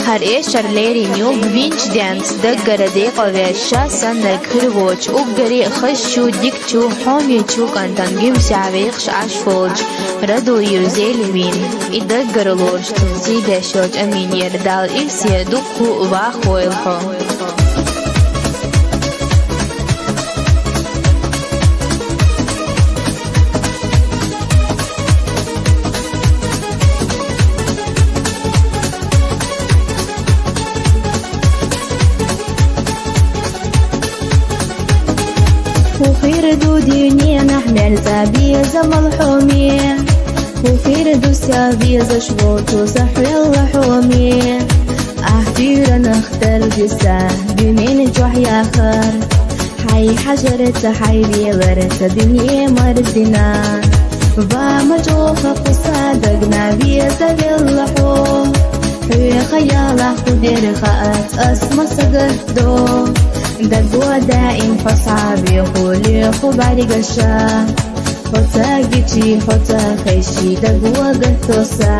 har اشرليري نيو بفينش دانس دقر ديقو ويشا سنر كرووش وقري خشو ديكتو حومي تشو كانتان جيم سعبيقش عشفوج ردو يرزيلي مين يدقر لورش تنزيد شوج أمين يردال إرسي دقو وباخو الخو وخير دو دنيا نحمل تابيزة ملحومية وخير دو سابيزة شبوتو سحر اللحومية أحتير نختار جسا بمين جوحي آخر حي حجرة حي بيغرة دنيا مردنا ومجوخة قصادقنا بيزة باللحوم حي خيالة قدر خاءت أسمى صدردو دقوا دائم فصعب يقولي خباري قشا خطا جيتي خطا خيشي دقوا قثوسا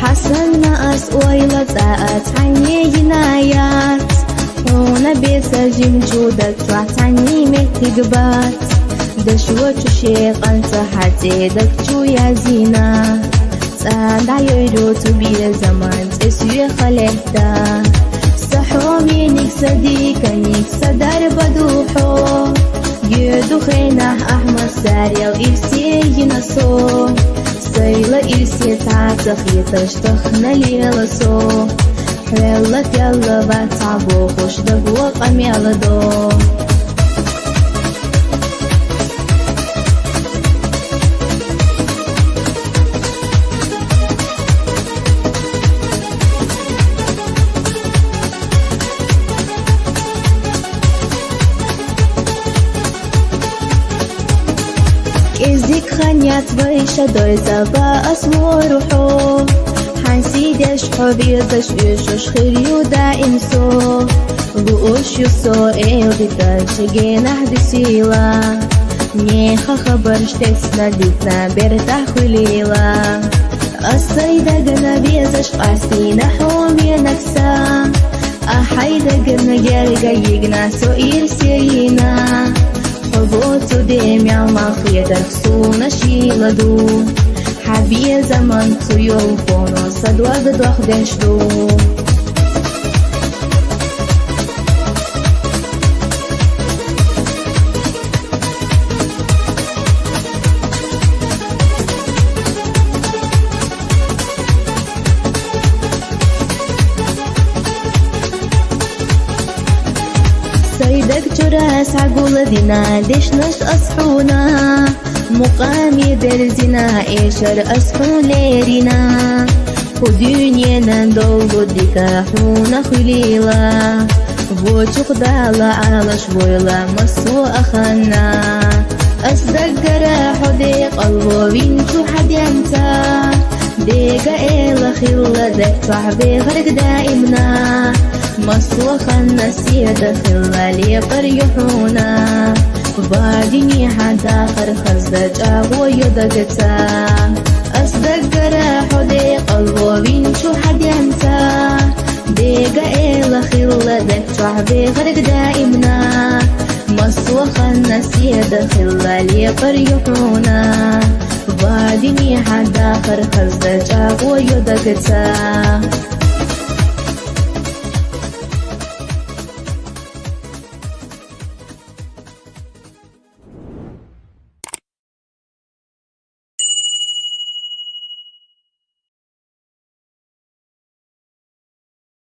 حسن ناس ويلا ساعات عني جنايات هنا بيسجم جودك عني متقبات دشوة شيق انت حتيدك جو يا زينة ساد عيرو تبيل زمان تسوي خليتا سحومي نكسديك نكسدار بدوحو يدو خينه أحمد ساريا وإرسي ينسو سيلا إرسي تعتخي تشتخنا ليلسو حلت يلا بتعبو خوش دقوا قميل دو إزيك خانيات بيشا دويزا بأسمو روحو حنسيدش حبيضش يشوش خيريو دائم سو بقوش يسو إلغيتش جينح بسيلا نيخا خبرش تسنا ديتنا برتاح خليلا الصيدة قنا بيزش قاسينا حومي نكسا أحيدا قنا جارقا يقنا سو إرسينا حبوتو ديم يا مخيدك سونا شيلدو حبي زمان طيول فونو صدوة بدوخ دشدو سيدك جراس عقول دينا دشنش أصحونا مقامي درزنا إيشر أصحو ليرنا ودنيانا دولو ديكاحونا خليلا وجوك دالا على شويلا مصو أخنا أصدق راحو دي قلبو بنتو حد ينتا ديكا إيلا خلا دك صاحبي غرق دائمنا مصو خنا سيادة خلا ليقر يحونا بعدني حدا خرخزج أبو يدقتا أصدق راحو دي قلبو بنتو حد ينتا ديقا إيلا خلا دك صاحبي غرق دائمنا مصو خنا سيادة خلا ليقر يحونا بعدني حدا خرخزج أبو يدقتا